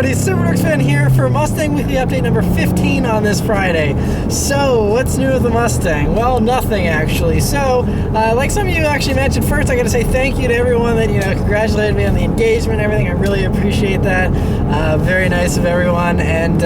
everybody, Subaru fan here for Mustang Weekly Update number 15 on this Friday. So, what's new with the Mustang? Well, nothing actually. So, like some of you actually mentioned, first I gotta say thank you to everyone that, congratulated me on the engagement and everything. I really appreciate that. Very nice of everyone. And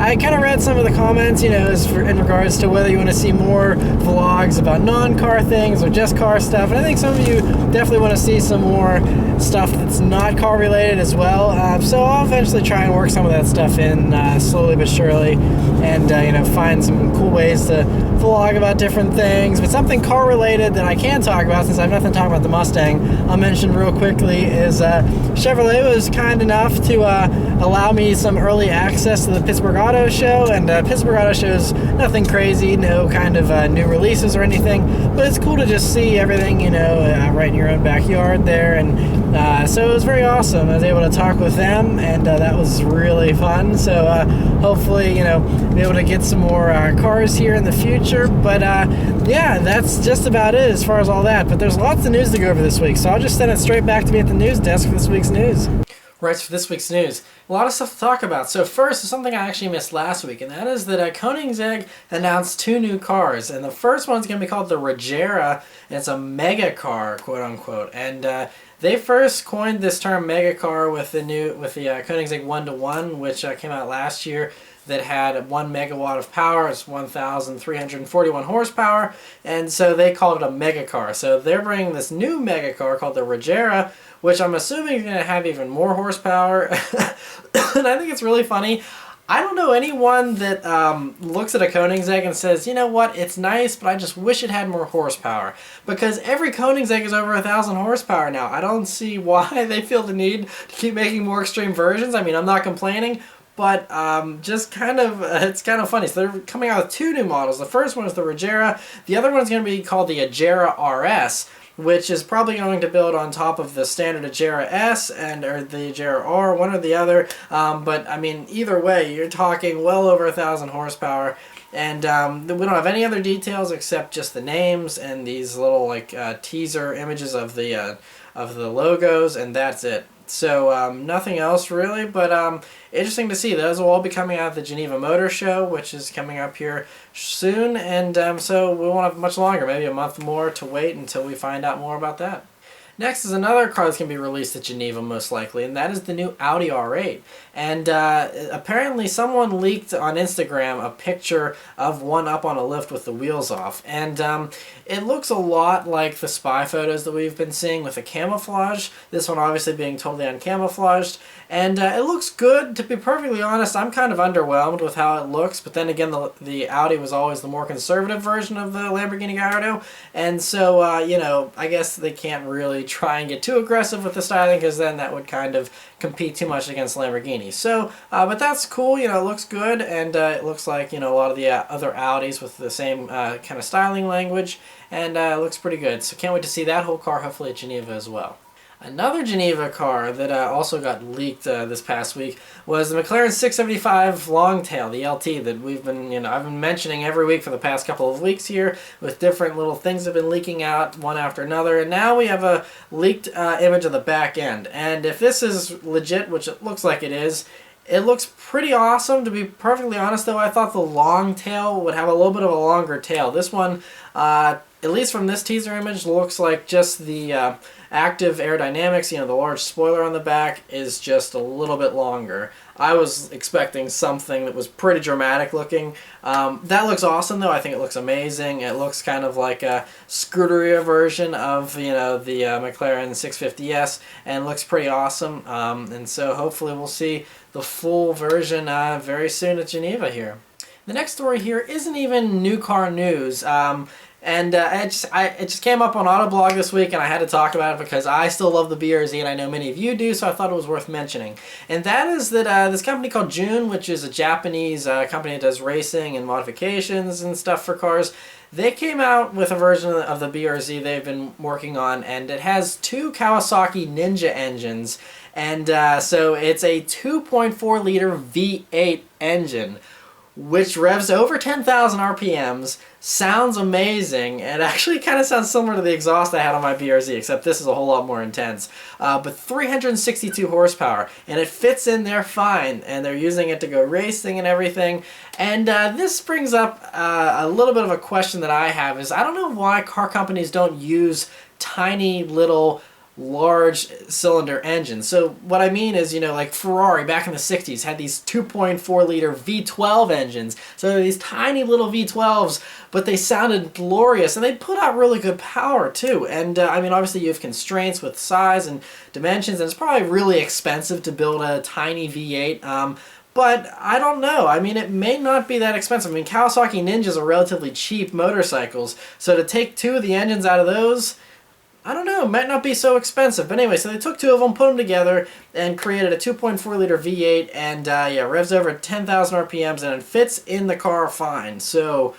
I kind of read some of the comments, in regards to whether you want to see more vlogs about non-car things or just car stuff. And I think some of you definitely want to see some more stuff that's not car related as well. So I'll eventually try and work some of that stuff in slowly but surely, and find some cool ways to vlog about different things. But something car related that I can talk about, since I have nothing to talk about the Mustang, I'll mention real quickly is Chevrolet was kind enough to allow me some early access to the Pittsburgh Auto Show. And Pittsburgh Auto Show is nothing crazy, no kind of new releases or anything, but it's cool to just see everything right in your own backyard there. And so it was very awesome. I was able to talk with them, and that was really fun. So hopefully, be able to get some more cars here in the future. But yeah, that's just about it as far as all that. But there's lots of news to go over this week, so I'll just send it straight back to me at the news desk for this week's news. Right, for this week's news, a lot of stuff to talk about. So first is something I actually missed last week, and that is that Koenigsegg announced 2 new cars. And the first one's going to be called the Regera, and it's a mega car, quote unquote. And they first coined this term mega car with the Koenigsegg 1-to-1, which came out last year, that had 1 megawatt of power. It's 1,341 horsepower, and so they called it a mega car. So they're bringing this new mega car called the Regera, which I'm assuming is going to have even more horsepower. And I think it's really funny. I don't know anyone that looks at a Koenigsegg and says, you know what, it's nice, but I just wish it had more horsepower. Because every Koenigsegg is over 1,000 horsepower now. I don't see why they feel the need to keep making more extreme versions. I mean, I'm not complaining, but just kind of, it's kind of funny. So they're coming out with 2 new models. The first one is the Regera. The other one's going to be called the Agera RS, which is probably going to build on top of the standard Agera S or the Agera R, one or the other. But I mean, either way, you're talking well over 1,000 horsepower. And we don't have any other details except just the names and these little teaser images of the logos, and that's it. So nothing else really, but interesting to see. Those will all be coming out of the Geneva Motor Show, which is coming up here soon, and so we won't have much longer, maybe a month more to wait until we find out more about that. Next is another car that's going to be released at Geneva most likely, and that is the new Audi R8. And apparently someone leaked on Instagram a picture of one up on a lift with the wheels off. And it looks a lot like the spy photos that we've been seeing with the camouflage. This one obviously being totally uncamouflaged. And it looks good. To be perfectly honest, I'm kind of underwhelmed with how it looks. But then again, the Audi was always the more conservative version of the Lamborghini Gallardo. And so, I guess they can't really try and get too aggressive with the styling, because then that would kind of compete too much against Lamborghini. So, but that's cool. It looks good, and it looks like, a lot of the other Audis with the same kind of styling language, and it looks pretty good. So can't wait to see that whole car, hopefully at Geneva as well. Another Geneva car that also got leaked this past week was the McLaren 675 Longtail, the LT, that we've been, I've been mentioning every week for the past couple of weeks here, with different little things that have been leaking out one after another, and now we have a leaked image of the back end. And if this is legit, which it looks like it is, it looks pretty awesome. To be perfectly honest though, I thought the Longtail would have a little bit of a longer tail. This one, at least from this teaser image, looks like just the active aerodynamics, the large spoiler on the back is just a little bit longer. I was expecting something that was pretty dramatic looking. That looks awesome though. I think it looks amazing. It looks kind of like a Scuderia version of the McLaren 650S, and looks pretty awesome. And so hopefully we'll see the full version very soon at Geneva here. The next story here isn't even new car news. And it just came up on Autoblog this week, and I had to talk about it because I still love the BRZ, and I know many of you do, so I thought it was worth mentioning. And that is that this company called June, which is a Japanese company that does racing and modifications and stuff for cars, they came out with a version of the BRZ they've been working on, and it has 2 Kawasaki Ninja engines, and so it's a 2.4 liter V8 engine, which revs over 10,000 RPMs, sounds amazing, and actually kind of sounds similar to the exhaust I had on my BRZ, except this is a whole lot more intense. But 362 horsepower, and it fits in there fine, and they're using it to go racing and everything. And this brings up a little bit of a question that I have, is I don't know why car companies don't use tiny little large cylinder engines. So what I mean is, you know, like Ferrari back in the 60s had these 2.4 liter V12 engines. So these tiny little V12s, but they sounded glorious, and they put out really good power too. And I mean, obviously you have constraints with size and dimensions, and it's probably really expensive to build a tiny V8. But I don't know. I mean, it may not be that expensive. I mean, Kawasaki Ninjas are relatively cheap motorcycles, so to take two of the engines out of those, I don't know, it might not be so expensive. But anyway, so they took two of them, put them together, and created a 2.4 liter V8, and yeah, revs over 10,000 RPMs, and it fits in the car fine. So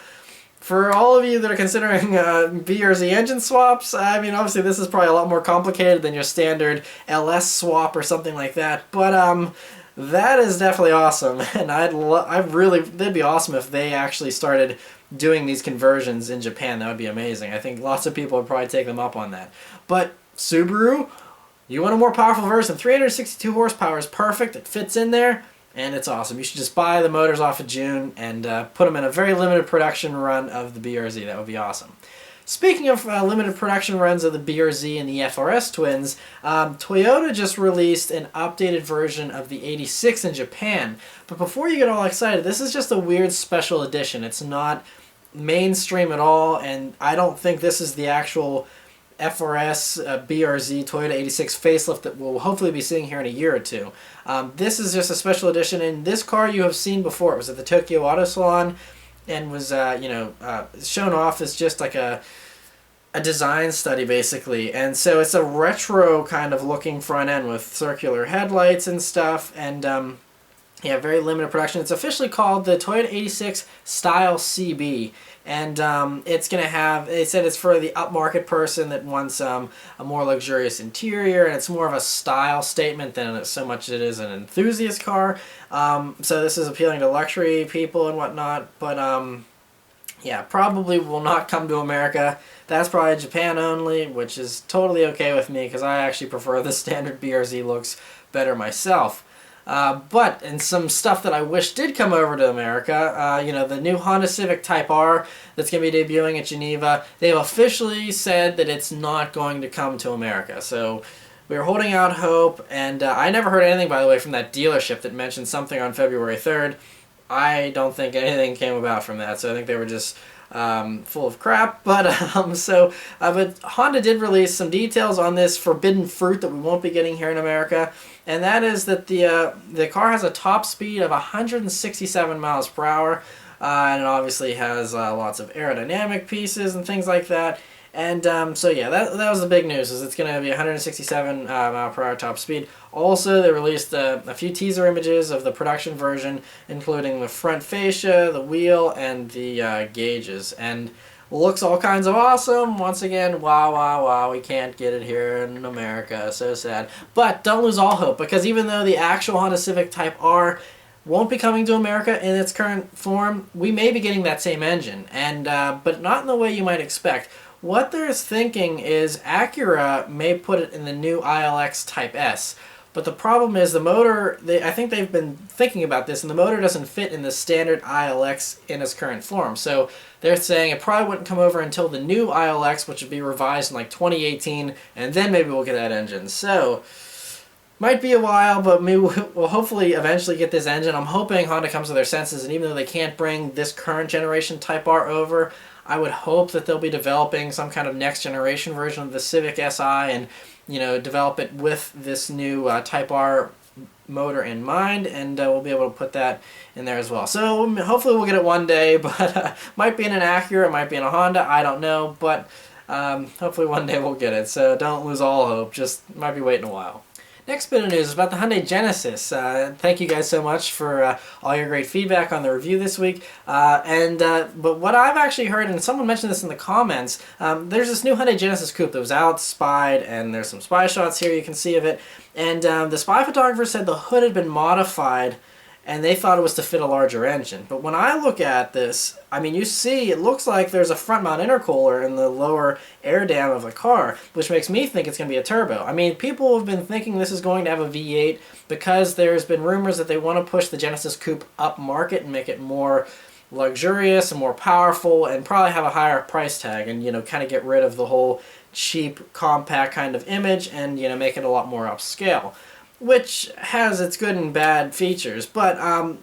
for all of you that are considering BRZ engine swaps, I mean, obviously this is probably a lot more complicated than your standard LS swap or something like that. But that is definitely awesome, and that'd be awesome if they actually started doing these conversions in Japan. That would be amazing. I think lots of people would probably take them up on that. But Subaru, you want a more powerful version. 362 horsepower is perfect. It fits in there, and it's awesome. You should just buy the motors off of June and put them in a very limited production run of the BRZ. That would be awesome. Speaking of limited production runs of the BRZ and the FRS twins, Toyota just released an updated version of the 86 in Japan. But before you get all excited, this is just a weird special edition. It's not mainstream at all, and I don't think this is the actual FRS BRZ Toyota 86 facelift that we'll hopefully be seeing here in a year or two. This is just a special edition, and this car you have seen before. It was at the Tokyo Auto Salon, and was shown off as just like a design study basically. And so it's a retro kind of looking front end with circular headlights and stuff, and yeah, very limited production. It's officially called the Toyota 86 Style CB, and it's going to have, they said it's for the upmarket person that wants a more luxurious interior, and it's more of a style statement than so much it is an enthusiast car. So this is appealing to luxury people and whatnot, but yeah, probably will not come to America. That's probably Japan only, which is totally okay with me, because I actually prefer the standard BRZ looks better myself. And some stuff that I wish did come over to America, the new Honda Civic Type R that's going to be debuting at Geneva, they've officially said that it's not going to come to America. So we're holding out hope, and I never heard anything, by the way, from that dealership that mentioned something on February 3rd. I don't think anything came about from that, so I think they were just full of crap. But Honda did release some details on this forbidden fruit that we won't be getting here in America, and that is that the car has a top speed of 167 miles per hour, and it obviously has lots of aerodynamic pieces and things like that. And so yeah, that was the big news, is it's going to be 167 mile per hour top speed. Also, they released a few teaser images of the production version, including the front fascia, the wheel, and the gauges. And looks all kinds of awesome. Once again, wow, we can't get it here in America. So sad. But don't lose all hope, because even though the actual Honda Civic Type R won't be coming to America in its current form, we may be getting that same engine, and but not in the way you might expect. What they're thinking is Acura may put it in the new ILX Type S. But the problem is the motor, I think they've been thinking about this, and the motor doesn't fit in the standard ILX in its current form. So they're saying it probably wouldn't come over until the new ILX, which would be revised in like 2018, and then maybe we'll get that engine. So might be a while, but maybe we'll hopefully eventually get this engine. I'm hoping Honda comes to their senses, and even though they can't bring this current generation Type R over, I would hope that they'll be developing some kind of next generation version of the Civic Si, and develop it with this new Type R motor in mind, and we'll be able to put that in there as well. So hopefully we'll get it one day, but might be in an Acura, it might be in a Honda, I don't know, but hopefully one day we'll get it. So don't lose all hope, just might be waiting a while. Next bit of news is about the Hyundai Genesis. Thank you guys so much for all your great feedback on the review this week. But what I've actually heard, and someone mentioned this in the comments, there's this new Hyundai Genesis coupe that was out, spied, and there's some spy shots here you can see of it. And the spy photographer said the hood had been modified, and they thought it was to fit a larger engine. But when I look at this, I mean, you see it looks like there's a front mount intercooler in the lower air dam of the car, which makes me think it's going to be a turbo. I mean, people have been thinking this is going to have a V8 because there's been rumors that they want to push the Genesis Coupe up market and make it more luxurious and more powerful and probably have a higher price tag and, you know, kind of get rid of the whole cheap, compact kind of image and, you know, make it a lot more upscale, which has its good and bad features. But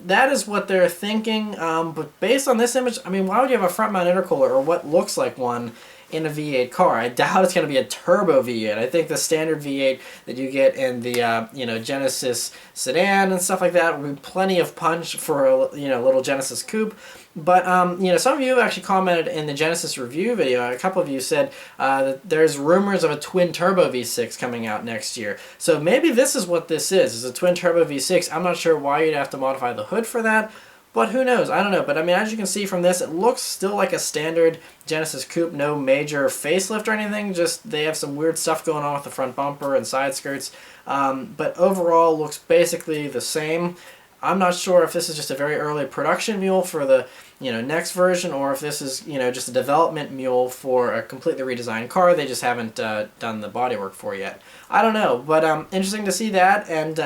that is what they're thinking. But based on this image, I mean, why would you have a front mount intercooler or what looks like one in a V8 car? I doubt it's going to be a turbo V8. I think the standard V8 that you get in the you know, Genesis sedan and stuff like that will be plenty of punch for a, you know, little Genesis coupe. But you know, some of you have actually commented in the Genesis review video. A couple of you said that there's rumors of a twin turbo V6 coming out next year. So maybe this is what this is a twin turbo V6. I'm not sure why you'd have to modify the hood for that, but who knows? I don't know. But I mean, as you can see from this, it looks still like a standard Genesis coupe. No major facelift or anything. Just they have some weird stuff going on with the front bumper and side skirts. But overall, looks basically the same. I'm not sure if this is just a very early production mule for the, you know, next version, or if this is, you know, just a development mule for a completely redesigned car they just haven't done the bodywork for yet. I don't know, but interesting to see that, and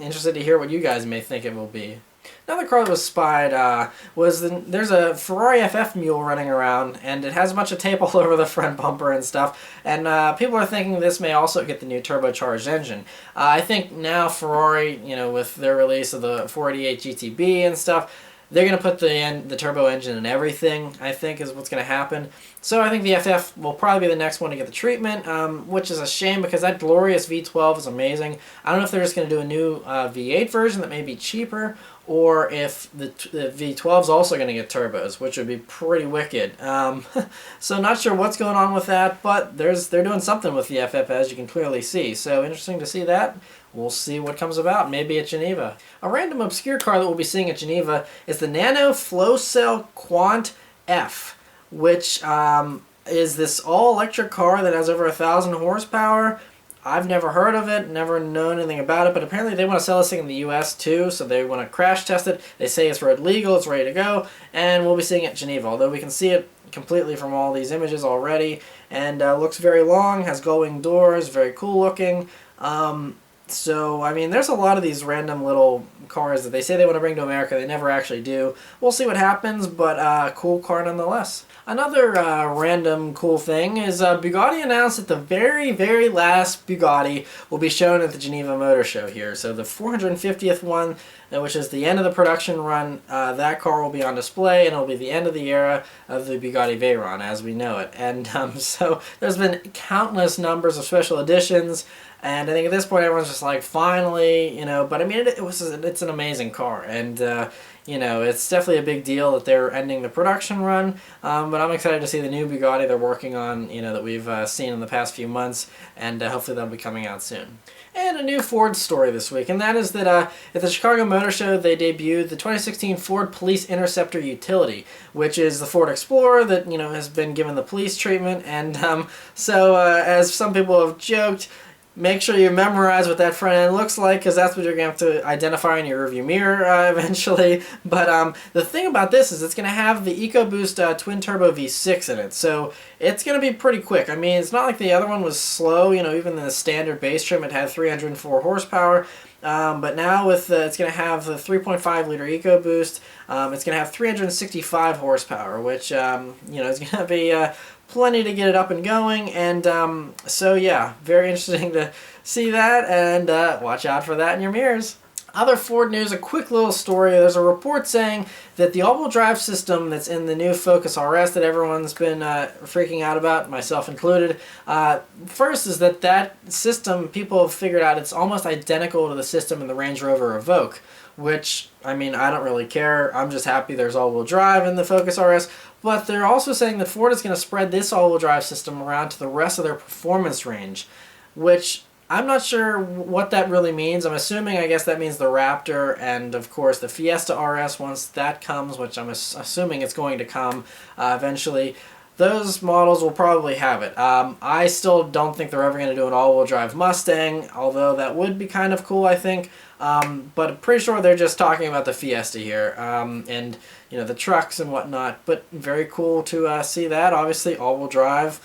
interested to hear what you guys may think it will be. Another car that was spied there's a Ferrari FF mule running around, and it has a bunch of tape all over the front bumper and stuff, and people are thinking this may also get the new turbocharged engine. I think now Ferrari, you know, with their release of the 488 GTB and stuff, they're going to put the turbo engine in everything, I think, is what's going to happen. So I think the FF will probably be the next one to get the treatment, which is a shame because that glorious V12 is amazing. I don't know if they're just going to do a new V8 version that may be cheaper, or if the V12 is also going to get turbos, which would be pretty wicked. So not sure what's going on with that, but they're doing something with the FF, as you can clearly see. So interesting to see that. We'll see what comes about, maybe at Geneva. A random obscure car that we'll be seeing at Geneva is the Nano Flow Cell Quant F, which is this all-electric car that has over 1,000 horsepower. I've never heard of it, never known anything about it, but apparently they want to sell this thing in the US too, so they want to crash test it. They say it's road legal, it's ready to go, and we'll be seeing it at Geneva, although we can see it completely from all these images already, and looks very long, has gull-wing doors, very cool looking. So, I mean, there's a lot of these random little cars that they say they want to bring to America. They never actually do. We'll see what happens, but cool car nonetheless. Another random cool thing is Bugatti announced that the very, very last Bugatti will be shown at the Geneva Motor Show here. So the 450th one, which is the end of the production run, that car will be on display, and it'll be the end of the era of the Bugatti Veyron as we know it. And so there's been countless numbers of special editions, and I think at this point everyone's just like, finally, you know. But I mean, it's an amazing car, and you know, it's definitely a big deal that they're ending the production run. But I'm excited to see the new Bugatti they're working on, you know, that we've seen in the past few months, and hopefully that'll be coming out soon. And a new Ford story this week, and that is that at the Chicago Motor Show they debuted the 2016 Ford Police Interceptor Utility, which is the Ford Explorer that, you know, has been given the police treatment. And so as some people have joked, make sure you memorize what that front end looks like, because that's what you're going to have to identify in your rearview mirror eventually. But the thing about this is it's going to have the EcoBoost twin turbo V6 in it, so it's going to be pretty quick. I mean, it's not like the other one was slow. You know, even in the standard base trim it had 304 horsepower. But now with it's going to have the 3.5 liter EcoBoost. It's going to have 365 horsepower, which you know, is going to be plenty to get it up and going. And so yeah, very interesting to see that, and watch out for that in your mirrors. Other Ford news, a quick little story. There's a report saying that the all-wheel drive system that's in the new Focus RS that everyone's been freaking out about, myself included, first is that system, people have figured out it's almost identical to the system in the Range Rover Evoque, which, I mean, I don't really care. I'm just happy there's all-wheel drive in the Focus RS. But they're also saying that Ford is going to spread this all-wheel drive system around to the rest of their performance range, which I'm not sure what that really means. I'm assuming, I guess that means the Raptor and, of course, the Fiesta RS once that comes, which I'm assuming it's going to come eventually. Those models will probably have it. I still don't think they're ever going to do an all-wheel drive Mustang, although that would be kind of cool, I think. But I'm pretty sure they're just talking about the Fiesta here, and you know, the trucks and whatnot. But very cool to see that. Obviously, all-wheel drive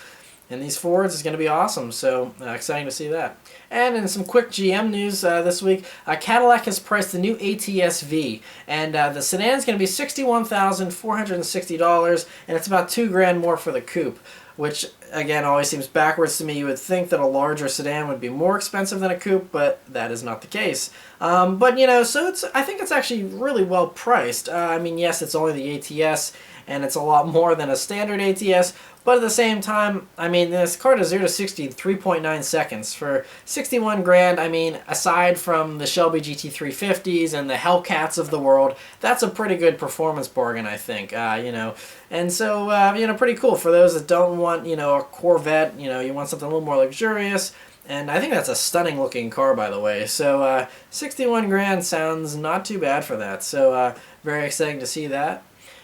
in these Fords is going to be awesome. So exciting to see that. And in some quick GM news this week, Cadillac has priced the new ATSV, and the sedan is going to be $61,460, and it's about $2,000 more for the coupe, which again always seems backwards to me. You would think that a larger sedan would be more expensive than a coupe, but that is not the case. But you know, so I think it's actually really well priced. I mean, yes, it's only the ATS, and it's a lot more than a standard ATS, but at the same time, I mean, this car does 0 to 60 in 3.9 seconds for $61,000. I mean, aside from the Shelby GT350s and the Hellcats of the world, that's a pretty good performance bargain, I think. You know, and so you know, pretty cool for those that don't want, you know, a Corvette. You know, you want something a little more luxurious. And I think that's a stunning looking car, by the way. So $61,000 sounds not too bad for that. So very exciting to see that.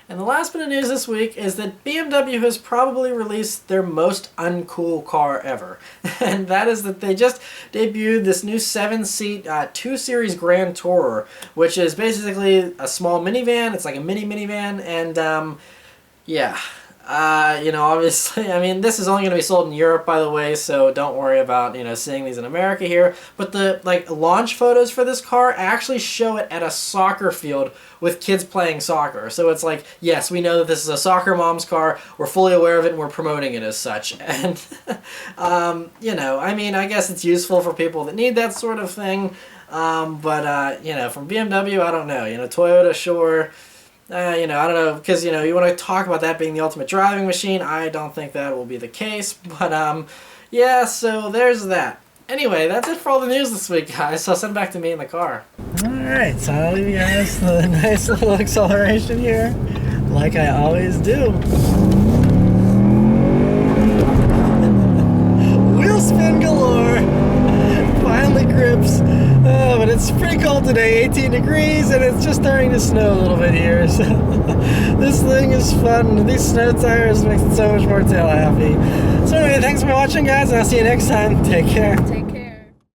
And the last bit of news this week is that BMW has probably released their most uncool car ever. And that is that they just debuted this new 7-seat 2 Series Grand Tourer, which is basically a small minivan. It's like a mini minivan, and yeah. You know, obviously, I mean, this is only going to be sold in Europe, by the way, so don't worry about, you know, seeing these in America here. But the, like, launch photos for this car actually show it at a soccer field with kids playing soccer. So it's like, yes, we know that this is a soccer mom's car. We're fully aware of it, and we're promoting it as such. And, you know, I mean, I guess it's useful for people that need that sort of thing. But, you know, from BMW, I don't know. You know, Toyota, sure. You know, I don't know, because, you know, you want to talk about that being the ultimate driving machine. I don't think that will be the case, but, yeah, so there's that. Anyway, that's it for all the news this week, guys, so send it back to me in the car. Alright, so I'll leave you guys the nice little acceleration here, like I always do. Wheel spin galore! Finally grips. Oh, but it's pretty cold today, 18 degrees, and it's just starting to snow a little bit here. So this thing is fun. These snow tires make it so much more tail happy. So anyway, thanks for watching, guys, and I'll see you next time. Take care.